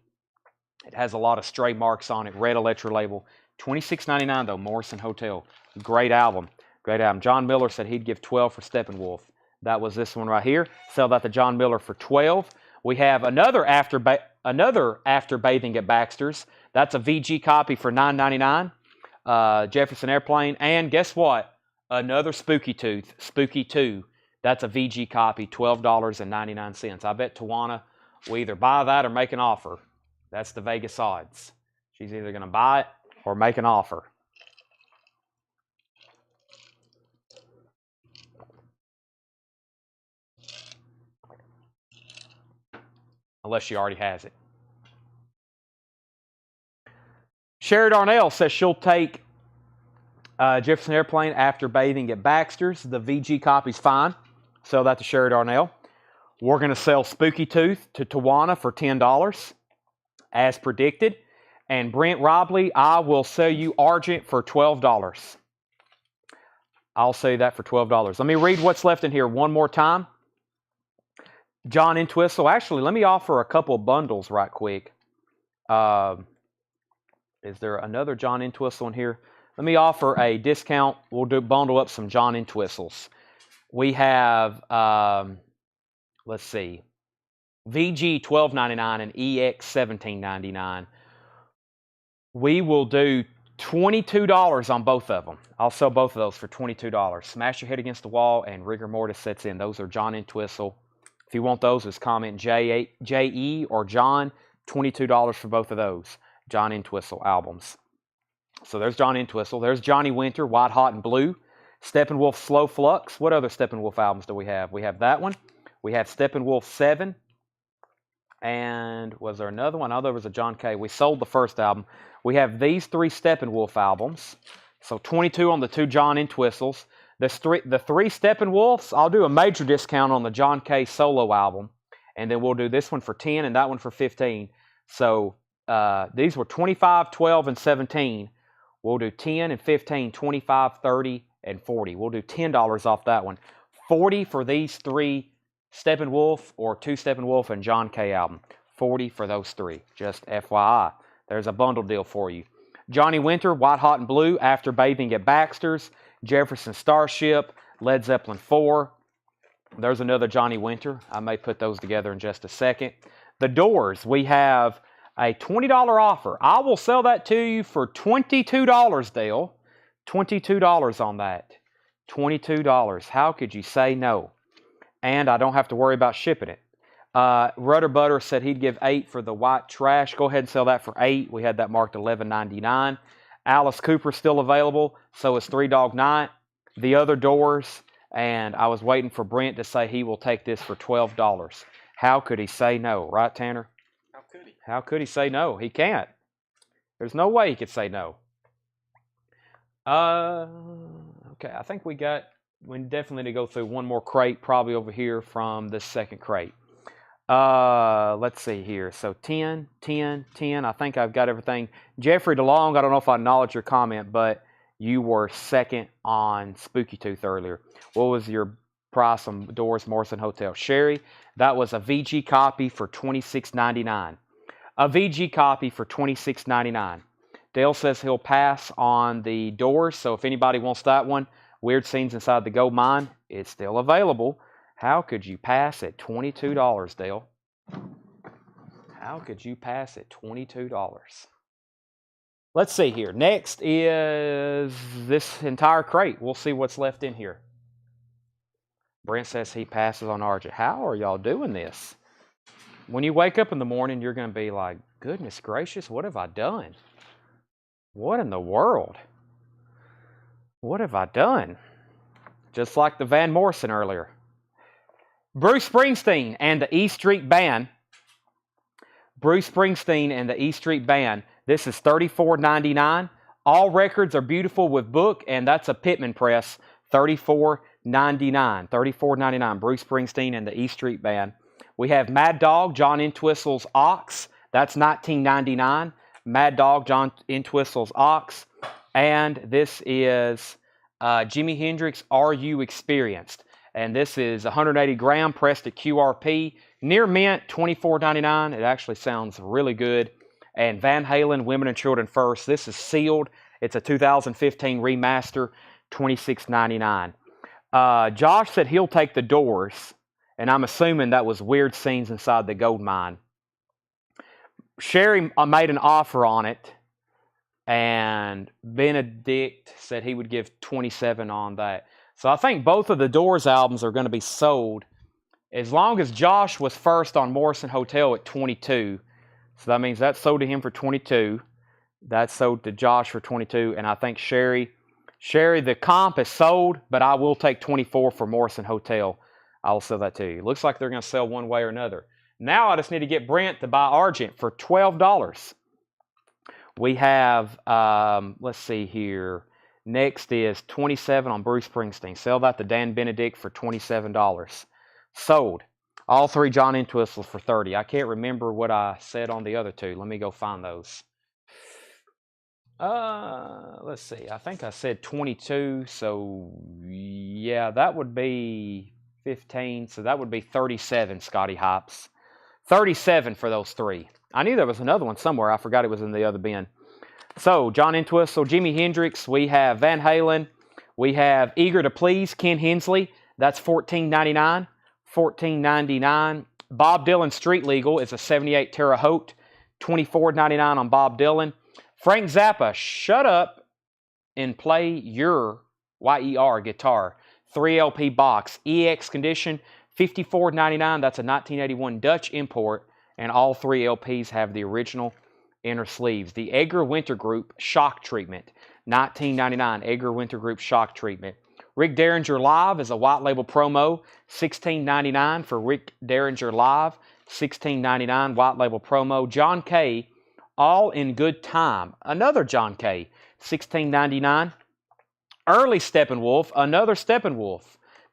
It has a lot of stray marks on it. Red Electra label. $26.99 though. Morrison Hotel. Great album. Great album. John Miller said he'd give 12 for Steppenwolf. That was this one right here. Sell that to John Miller for 12. We have another After Bathing at Baxter's. That's a VG copy for $9.99. Jefferson Airplane. And guess what? Another Spooky Tooth. Spooky 2. That's a VG copy, $12.99. I bet Tawana will either buy that or make an offer. That's the Vegas odds. She's either going to buy it or make an offer. Unless she already has it. Sherry Darnell says she'll take Jefferson Airplane After Bathing at Baxter's. The VG copy's fine. Sell that to Sherry Darnell. We're going to sell Spooky Tooth to Tawana for $10, as predicted. And Brent Robley, I will sell you Argent for $12. I'll sell you that for $12. Let me read what's left in here one more time. John Entwistle. Actually, let me offer a couple bundles right quick. Is there another John Entwistle in here? let me offer a discount. We'll bundle up some John Entwistles. We have, let's see, VG $12.99 and EX $17.99. We will do $22 on both of them. I'll sell both of those for $22. Smash your head against the wall and rigor mortis sets in. Those are John Entwistle. If you want those, just comment JE or John. $22 for both of those John Entwistle albums. So there's John Entwistle. There's Johnny Winter, White Hot and Blue. Steppenwolf, Slow Flux. What other Steppenwolf albums do we have? We have that one. We have Steppenwolf 7. And was there another one? Oh, there was a John K. We sold the first album. We have these 3 Steppenwolf albums. So 22 on the 2 John Entwistles. The 3 Steppenwolfs, I'll do a major discount on the John K. solo album. And then we'll do this one for 10 and that one for 15. So these were 25, 12, and 17. We'll do 10 and 15, 25, 30, and 40. We'll do $10 off that one. 40 for these 3 Steppenwolf or 2 Steppenwolf and John K. album. 40 for those 3. Just FYI. There's a bundle deal for you. Johnny Winter, White Hot and Blue, After Bathing at Baxter's, Jefferson Starship, Led Zeppelin 4. There's another Johnny Winter. I may put those together in just a second. The Doors, we have a $20 offer. I will sell that to you for $22, Dale. $22 on that. $22. How could you say no? And I don't have to worry about shipping it. Rudder Butter said he'd give 8 for the white trash. Go ahead and sell that for 8. We had that marked $11.99. Alice Cooper still available. So is 3 Dog Night. The Other Doors. And I was waiting for Brent to say he will take this for $12. How could he say no? Right, Tanner? How could he? How could he say no? He can't. There's no way he could say no. Okay, I think we definitely need to go through one more crate, probably over here from this second crate. Let's see here. So 10, 10, 10. I think I've got everything. Jeffrey DeLong, I don't know if I acknowledged your comment, but you were second on Spooky Tooth earlier. What was your price on Doors Morrison Hotel? Sherry, that was a VG copy for $26.99. A VG copy for $26.99. Dale says he'll pass on the Doors, so if anybody wants that one, Weird Scenes Inside the Gold Mine, it's still available. How could you pass at $22, Dale? How could you pass at $22? Let's see here. Next is this entire crate. We'll see what's left in here. Brent says he passes on Argent. How are y'all doing this? When you wake up in the morning, you're going to be like, goodness gracious, what have I done? What in the world? What have I done? Just like the Van Morrison earlier. Bruce Springsteen and the E Street Band. Bruce Springsteen and the E Street Band. This is $34.99. All records are beautiful with book, and that's a Pittman press. $34.99. $34.99. Bruce Springsteen and the E Street Band. We have Mad Dog, John Entwistle's Ox. That's $19.99. Mad Dog, John Entwistle's Ox. And this is Jimi Hendrix, Are You Experienced? And this is 180 gram pressed at QRP. Near mint, $24.99. It actually sounds really good. And Van Halen, Women and Children First. This is sealed. It's a 2015 remaster, $26.99. Josh said he'll take the Doors. And I'm assuming that was Weird Scenes Inside the Gold Mine. Sherry made an offer on it. And Benedict said he would give 27 on that. So I think both of the Doors albums are going to be sold. As long as Josh was first on Morrison Hotel at 22. So that means that sold to him for 22. That sold to Josh for 22. And I think Sherry, the comp is sold, but I will take 24 for Morrison Hotel. I will sell that to you. Looks like they're going to sell one way or another. Now I just need to get Brent to buy Argent for $12. We have, let's see here. Next is 27 on Bruce Springsteen. Sell that to Dan Benedict for $27. Sold. All 3 John Entwistles for $30. I can't remember what I said on the other 2. Let me go find those. Let's see. I think I said 22. So, yeah, that would be 15. So that would be 37, Scotty Hops. 37 for those 3. I knew there was another one somewhere. I forgot it was in the other bin. So, John Entwistle, Jimi Hendrix, we have Van Halen, we have Eager to Please, Ken Hensley, that's $14.99. $14.99. Bob Dylan Street Legal is a 78 Terre Haute, $24.99 on Bob Dylan. Frank Zappa, Shut Up and Play Your, Y-E-R, guitar, 3 LP box, EX condition, $54.99. That's a 1981 Dutch import, and all 3 LPs have the original inner sleeves. The Edgar Winter Group Shock Treatment, $19.99. Edgar Winter Group Shock Treatment. Rick Derringer Live is a white label promo, $16.99 for Rick Derringer Live, $16.99 white label promo. John Kay, All in Good Time, another John Kay, $16.99. Early Steppenwolf, another Steppenwolf,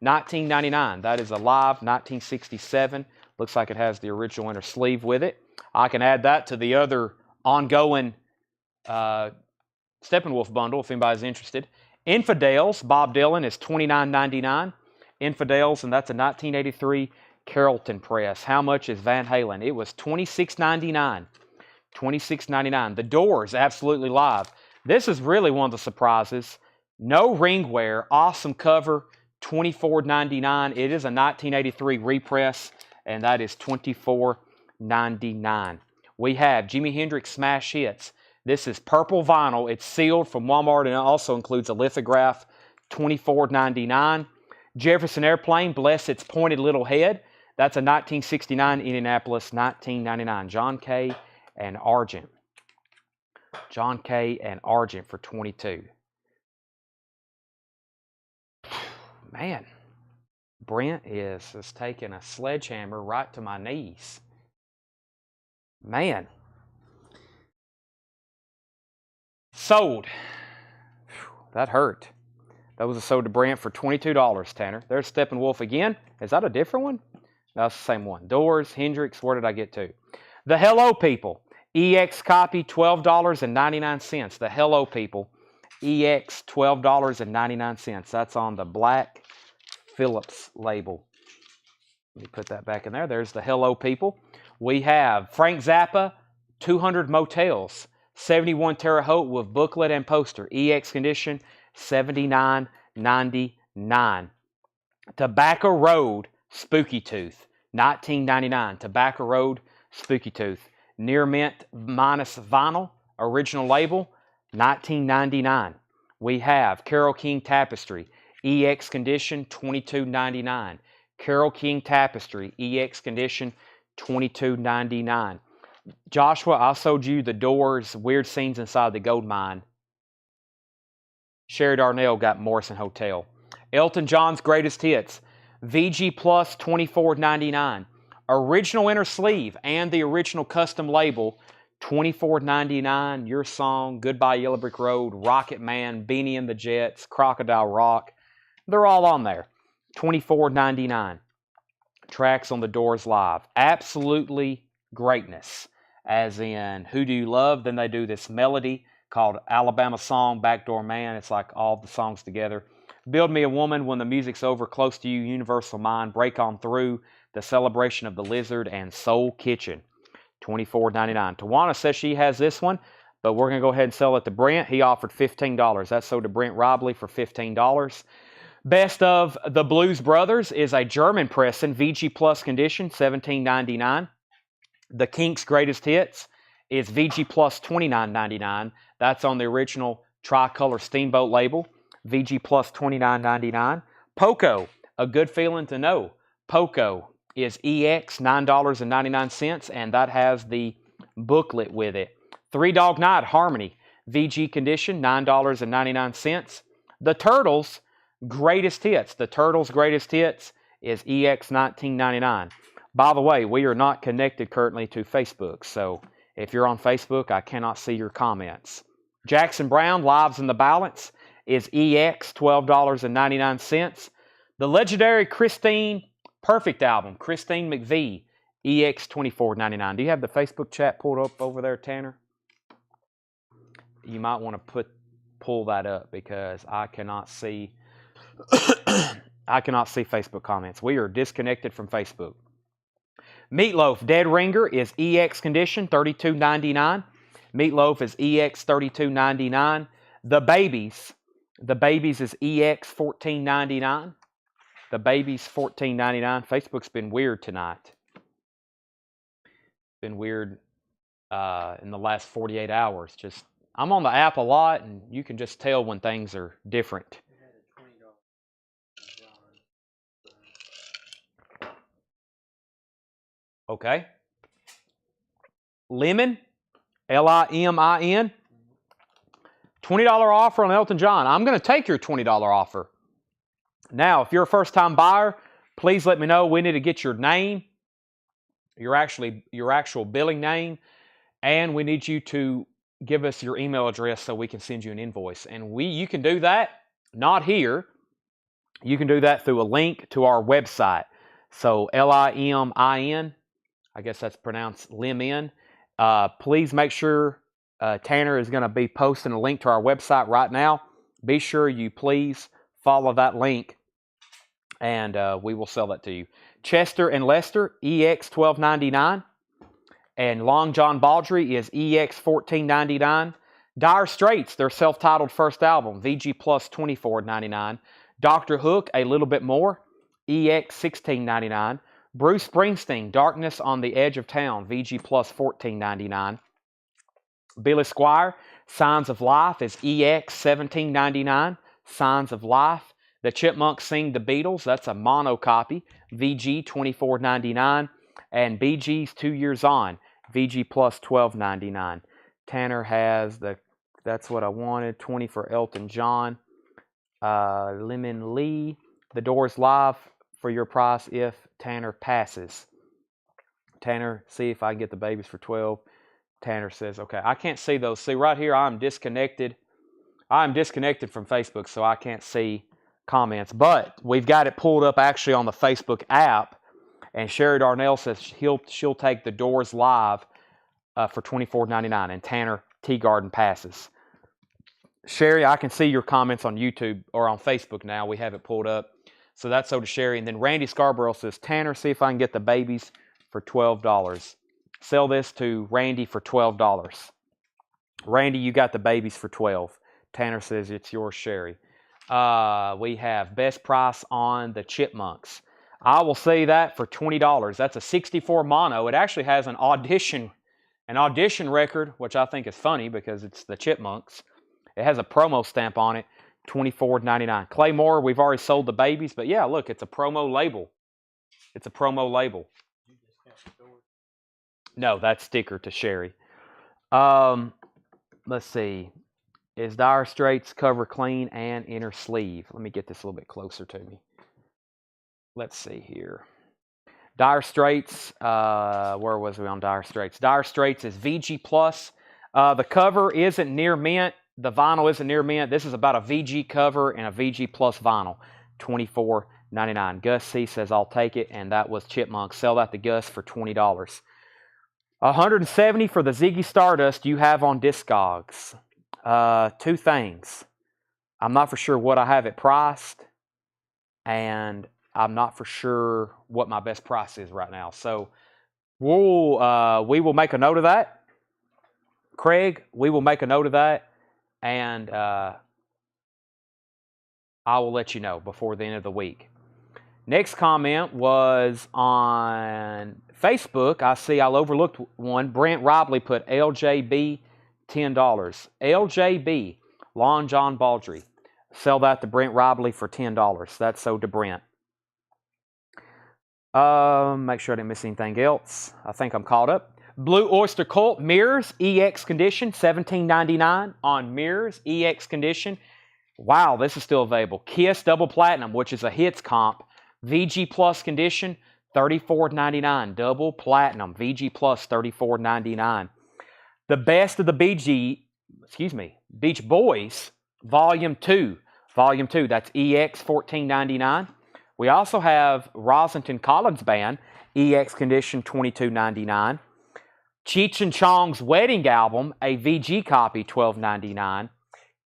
$19.99. That is a live 1967. Looks like it has the original inner sleeve with it. I can add that to the other ongoing Steppenwolf bundle if anybody's interested. Infidels, Bob Dylan, is $29.99. Infidels, and that's a 1983 Carrollton press. How much is Van Halen? It was $26.99. $26.99. The Doors, absolutely live. This is really one of the surprises. No ring wear, awesome cover, $24.99. It is a 1983 repress, and that is $24.99. We have Jimi Hendrix Smash Hits. This is purple vinyl. It's sealed from Walmart, and it also includes a lithograph, $24.99. Jefferson Airplane, Bless Its Pointed Little Head. That's a 1969 Indianapolis, $19.99. John Kay and Argent. John Kay and Argent for $22. Man, Brent is taking a sledgehammer right to my knees. Man. Sold. That hurt. That was a sold to Brent for $22, Tanner. There's Steppenwolf again. Is that a different one? That's the same one. Doors, Hendrix, where did I get to? The Hello People. EX copy, $12.99. The Hello People. EX, $12.99. That's on the black Phillips label. Let me put that back in there. There's the Hello People. We have Frank Zappa, 200 Motels. 71 Terre Haute with booklet and poster. EX condition, $79.99. Tobacco Road, Spooky Tooth, $19.99. Tobacco Road, Spooky Tooth. Near Mint minus vinyl, original label, $19.99. We have Carole King Tapestry, EX condition, $22.99. Carole King Tapestry, EX condition, $22.99. Joshua, I sold you the Doors, Weird Scenes Inside the Gold Mine. Sherry Darnell got Morrison Hotel. Elton John's Greatest Hits, VG Plus, $24.99. Original inner sleeve and the original custom label, $24.99. Your Song, Goodbye Yellow Brick Road, Rocket Man, Beanie and the Jets, Crocodile Rock. They're all on there. $24.99. Tracks on the Doors Live. Absolutely greatness. As in, Who Do You Love? Then they do this melody called Alabama Song, Backdoor Man. It's like all the songs together. Build Me a Woman, When the Music's Over, Close to You, Universal Mind, Break On Through, The Celebration of the Lizard, and Soul Kitchen. $24.99. Tawana says she has this one, but we're going to go ahead and sell it to Brent. He offered $15. That's sold to Brent Robley for $15. Best of the Blues Brothers is a German pressing, VG Plus condition, $17.99. The Kinks' Greatest Hits is VG Plus, $29.99. That's on the original Tricolor Steamboat label, VG Plus, $29.99. Poco, A Good Feeling to Know. Poco is EX, $9.99, and that has the booklet with it. Three Dog Night, Harmony, VG condition, $9.99. The Turtles' Greatest Hits. The Turtles' Greatest Hits is EX, $19.99. By the way, we are not connected currently to Facebook, so if you're on Facebook, I cannot see your comments. Jackson Browne, Lives in the Balance, is EX, $12.99. The legendary Christine Perfect album, Christine McVie, EX, $24.99. Do you have the Facebook chat pulled up over there, Tanner? You might want to pull that up because I cannot see Facebook comments. We are disconnected from Facebook. Meatloaf, Dead Ringer is EX condition, $32.99. Meatloaf is EX $32.99. The Babies is EX $14.99. The Babies $14.99. Facebook's been weird tonight. Been weird in the last 48 hours. Just I'm on the app a lot, and you can just tell when things are different. Okay. Lemon, Limin, $20 offer on Elton John. I'm going to take your $20 offer. Now, if you're a first-time buyer, please let me know. We need to get your name, your actual billing name, and we need you to give us your email address so we can send you an invoice. And you can do that, not here. You can do that through a link to our website. So Limin, I guess that's pronounced Limin. Please make sure Tanner is going to be posting a link to our website right now. Be sure you please follow that link, and we will sell that to you. Chester and Lester, EX $12.99. And Long John Baldry is EX $14.99. Dire Straits, their self-titled first album, VG Plus $24.99. Dr. Hook, a little bit more, EX $16.99. Bruce Springsteen, Darkness on the Edge of Town, VG Plus $14.99. Billy Squier, Signs of Life is EX $17.99. Signs of Life. The Chipmunks Sing the Beatles, that's a mono copy, VG $24.99. And Bee Gees 2 Years On, VG Plus $12.99. Tanner has That's What I Wanted, 20 for Elton John. Lemon Lee, The Doors Live for your price if Tanner passes. Tanner, see if I can get the Babies for 12. Tanner says, okay, I can't see those. See right here, I'm disconnected. I'm disconnected from Facebook, so I can't see comments. But we've got it pulled up actually on the Facebook app. And Sherry Darnell says she'll take The Doors Live for $24.99. And Tanner Teagarden passes. Sherry, I can see your comments on YouTube or on Facebook now. We have it pulled up. So that's so to Sherry. And then Randy Scarborough says, Tanner, see if I can get the Babies for $12. Sell this to Randy for $12. Randy, you got the Babies for $12. Tanner says it's yours, Sherry. We have best price on the Chipmunks. I will say that for $20. That's a 64 mono. It actually has an audition record, which I think is funny because it's the Chipmunks. It has a promo stamp on it, $24.99. Claymore, we've already sold the Babies, but yeah, look, it's a promo label. It's a promo label. No, that's sticker to Sherry. Let's see. Is Dire Straits cover clean and inner sleeve? Let me get this a little bit closer to me. Let's see here. Dire Straits, where was we on Dire Straits? Dire Straits is VG Plus. The cover isn't near mint. The vinyl isn't near mint. This is about a VG cover and a VG Plus vinyl. $24.99. Gus C says, I'll take it, and that was Chipmunk. Sell that to Gus for $20. $170 for the Ziggy Stardust you have on Discogs. Two things. I'm not for sure what I have it priced, and I'm not for sure what my best price is right now. So we will make a note of that. Craig, we will make a note of that, and I will let you know before the end of the week. Next comment was on Facebook. I see I overlooked one. Brent Robley put LJB $10. LJB, Long John Baldry. Sell that to Brent Robley for $10. That's sold to Brent. Make sure I didn't miss anything else. I think I'm caught up. Blue Oyster Cult Mirrors EX Condition, $17.99 on Mirrors EX Condition. Wow, this is still available. Kiss Double Platinum, which is a hits comp. VG Plus Condition, $34.99. Double Platinum. VG Plus, $34.99. The Best of the Beach Boys, Volume 2. Volume 2, that's EX $14.99. We also have Rosenton Collins Band, EX Condition, $22.99. Cheech and Chong's Wedding Album, a VG copy, $12.99.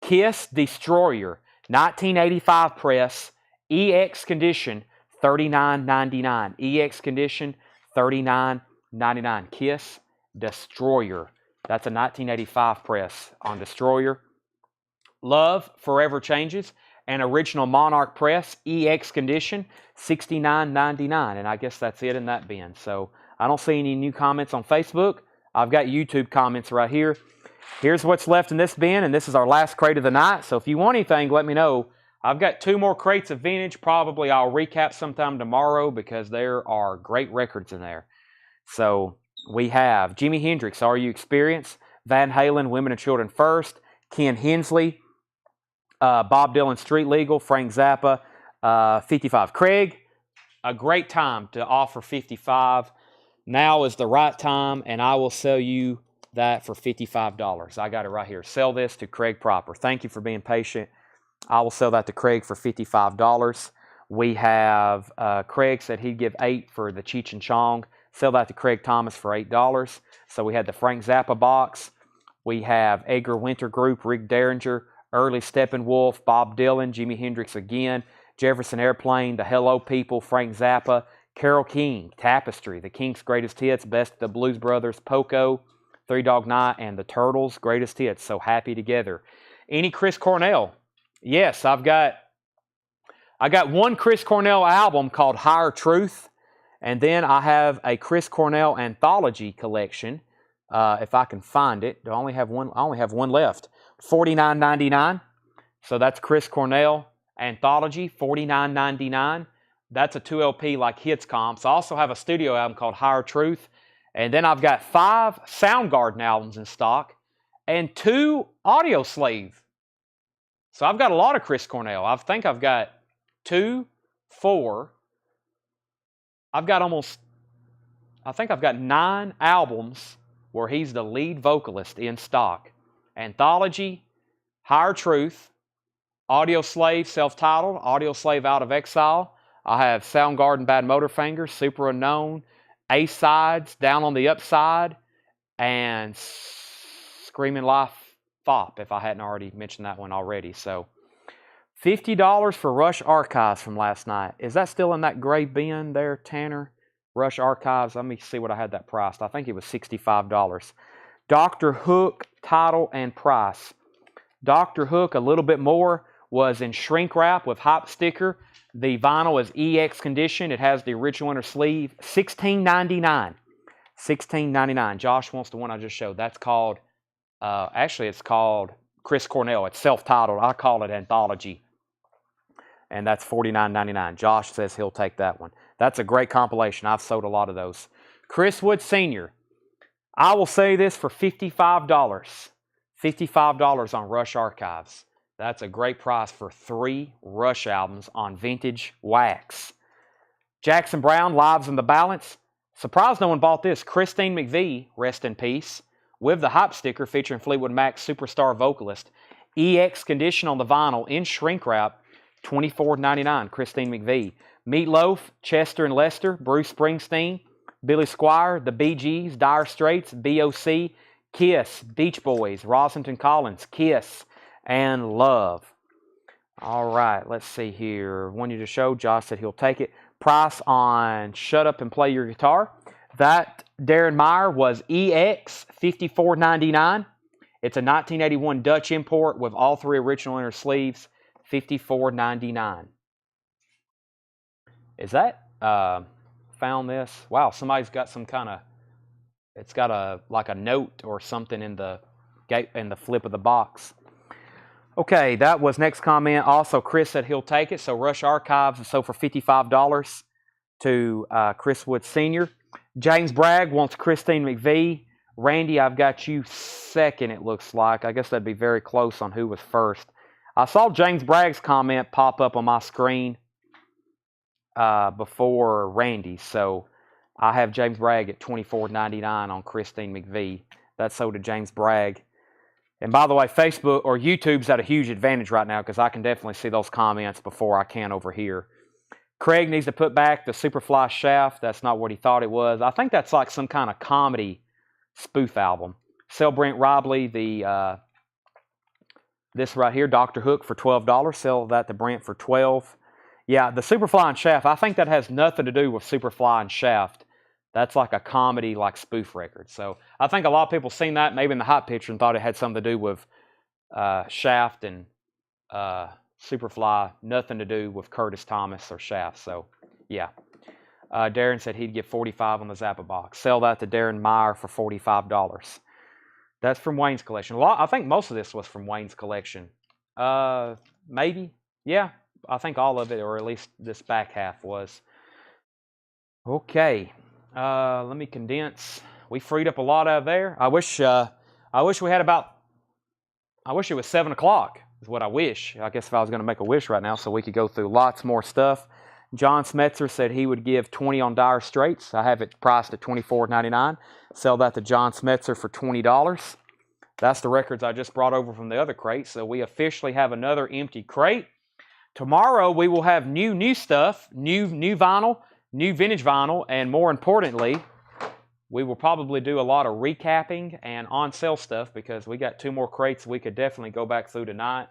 Kiss Destroyer, 1985 press, EX Condition, $39.99. EX Condition, $39.99. Kiss Destroyer, That's a 1985 press on Destroyer. Love Forever Changes, an original Monarch press, EX condition, $69.99. And I guess that's it in that bin. So I don't see any new comments on Facebook. I've got YouTube comments right here. Here's what's left in this bin, and this is our last crate of the night. So if you want anything, let me know. I've got 2 more crates of vintage. Probably I'll recap sometime tomorrow because there are great records in there. So we have Jimi Hendrix, Are You Experienced? Van Halen, Women and Children First. Ken Hensley, Bob Dylan, Street Legal. Frank Zappa, 55. Craig, a great time to offer 55. Now is the right time, and I will sell you that for $55. I got it right here. Sell this to Craig Proper. Thank you for being patient. I will sell that to Craig for $55. We have Craig said he'd give $8 for the Cheech and Chong. Sell that to Craig Thomas for $8. So we had the Frank Zappa box. We have Edgar Winter Group, Rick Derringer, Early Steppenwolf, Bob Dylan, Jimi Hendrix again, Jefferson Airplane, The Hello People, Frank Zappa, Carole King, Tapestry, The Kinks' Greatest Hits, Best of the Blues Brothers, Poco, Three Dog Night, and The Turtles' Greatest Hits. So happy together. Any Chris Cornell? Yes, I got one Chris Cornell album called Higher Truth, and then I have a Chris Cornell anthology collection. If I can find it, I only have one left. $49.99. So that's Chris Cornell anthology, $49.99. That's a 2 LP like Hits comps. I also have a studio album called Higher Truth, and then I've got 5 Soundgarden albums in stock and 2 Audio Slave. So I've got a lot of Chris Cornell. I think I've got 2, 4. I think I've got 9 albums where he's the lead vocalist in stock. Anthology, Higher Truth, Audio Slave, self-titled, Audio Slave Out of Exile. I have Soundgarden, Bad Motorfinger, Super Unknown, A-Sides, Down on the Upside, and Screaming Life Fop, if I hadn't already mentioned that one already. So $50 for Rush Archives from last night. Is that still in that gray bin there, Tanner? Rush Archives. Let me see what I had that priced. I think it was $65. Dr. Hook, title, and price. Dr. Hook, a little bit more, was in shrink wrap with hop sticker. The vinyl is EX condition. It has the original inner sleeve. $16.99. $16.99. Josh wants the one I just showed. That's called, actually it's called Chris Cornell. It's self-titled. I call it Anthology. And that's $49.99. Josh says he'll take that one. That's a great compilation. I've sold a lot of those. Chris Wood Sr. I will say this for $55. $55 on Rush Archives. That's a great price for 3 Rush albums on vintage wax. Jackson Browne, Lives in the Balance. Surprised no one bought this. Christine McVie, rest in peace, with the hop sticker featuring Fleetwood Mac's superstar vocalist. EX condition on the vinyl in shrink wrap, $24.99. Christine McVie. Meatloaf, Chester and Lester, Bruce Springsteen, Billy Squier, The Bee Gees, Dire Straits, B.O.C., Kiss, Beach Boys, Rossington Collins, Kiss, and Love. All right, let's see here. One you to show. Josh said he'll take it. Price on Shut Up and Play Your Guitar. That Darren Meyer was EX, $54.99. It's a 1981 Dutch import with all 3 original inner sleeves, $54.99. Is that, found this? Wow, somebody's got some kind of, it's got like a note or something in the flip of the box. Okay, that was next comment. Also, Chris said he'll take it. So Rush Archives is sold for $55 to Chris Wood Sr. James Bragg wants Christine McVie. Randy, I've got you second, it looks like. I guess that'd be very close on who was first. I saw James Bragg's comment pop up on my screen before Randy. So I have James Bragg at $24.99 on Christine McVie. That's sold to James Bragg. And by the way, Facebook or YouTube's at a huge advantage right now because I can definitely see those comments before I can over here. Craig needs to put back the Superfly Shaft. That's not what he thought it was. I think that's like some kind of comedy spoof album. Sell Brent Robley this right here, Dr. Hook, for $12. Sell that to Brent for $12. Yeah, the Superfly and Shaft, I think that has nothing to do with Superfly and Shaft. That's like a comedy, like spoof record. So I think a lot of people seen that maybe in the hot picture and thought it had something to do with Shaft and Superfly. Nothing to do with Curtis Thomas or Shaft. So yeah. Darren said he'd give $45 on the Zappa box. Sell that to Darren Meyer for $45. That's from Wayne's collection. I think most of this was from Wayne's collection. Maybe. Yeah, I think all of it, or at least this back half was. Okay. Let me condense. We freed up a lot out of there. I wish we had about. I wish it was 7 o'clock. Is what I wish. I guess if I was going to make a wish right now, so we could go through lots more stuff. John Smetzer said he would give 20 on Dire Straits. I have it priced at $24.99. Sell that to John Smetzer for $20. That's the records I just brought over from the other crate. So we officially have another empty crate. Tomorrow we will have new stuff, new vinyl, new vintage vinyl, and more importantly, we will probably do a lot of recapping and on-sale stuff because we got 2 more crates we could definitely go back through tonight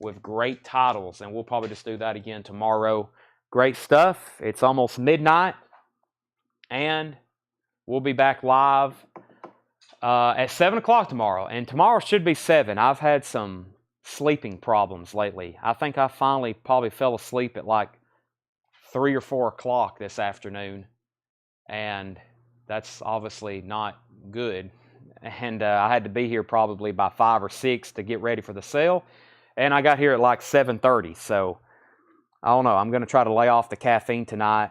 with great titles, and we'll probably just do that again tomorrow. Great stuff. It's almost midnight, and we'll be back live at 7 o'clock tomorrow, and tomorrow should be 7. I've had some sleeping problems lately. I think I finally probably fell asleep at like 3 or 4 o'clock this afternoon, and that's obviously not good. And I had to be here probably by 5 or 6 to get ready for the sale, and I got here at like 7:30. So I don't know. I'm going to try to lay off the caffeine tonight.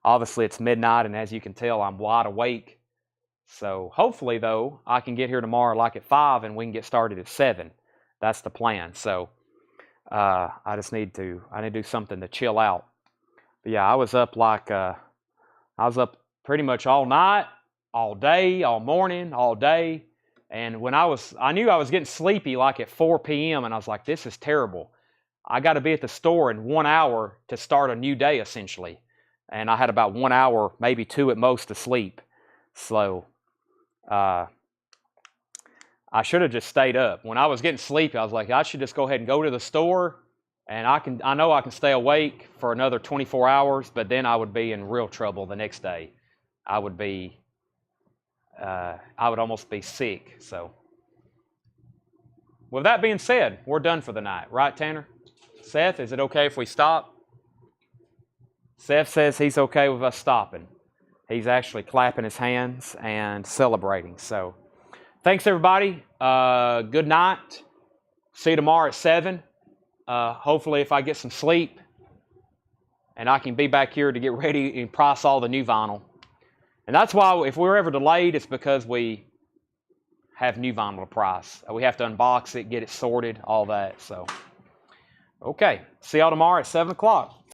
Obviously, it's midnight, and as you can tell, I'm wide awake. So hopefully, though, I can get here tomorrow like at 5, and we can get started at 7. That's the plan. So I need to do something to chill out. But yeah, I was up pretty much all night, all day, all morning, all day. And when I knew I was getting sleepy like at 4 p.m. and I was like, this is terrible. I got to be at the store in 1 hour to start a new day essentially. And I had about 1 hour, maybe 2 at most to sleep. So I should have just stayed up. When I was getting sleepy, I was like, I should just go ahead and go to the store, and I know I can stay awake for another 24 hours, but then I would be in real trouble the next day. I would almost be sick. So with that being said, we're done for the night, right, Tanner? Seth, is it okay if we stop? Seth says he's okay with us stopping. He's actually clapping his hands and celebrating. So thanks, everybody. Good night. See you tomorrow at 7. Hopefully, if I get some sleep and I can be back here to get ready and price all the new vinyl. And that's why if we're ever delayed, it's because we have new vinyl to price. We have to unbox it, get it sorted, all that. So, okay. See y'all tomorrow at 7 o'clock.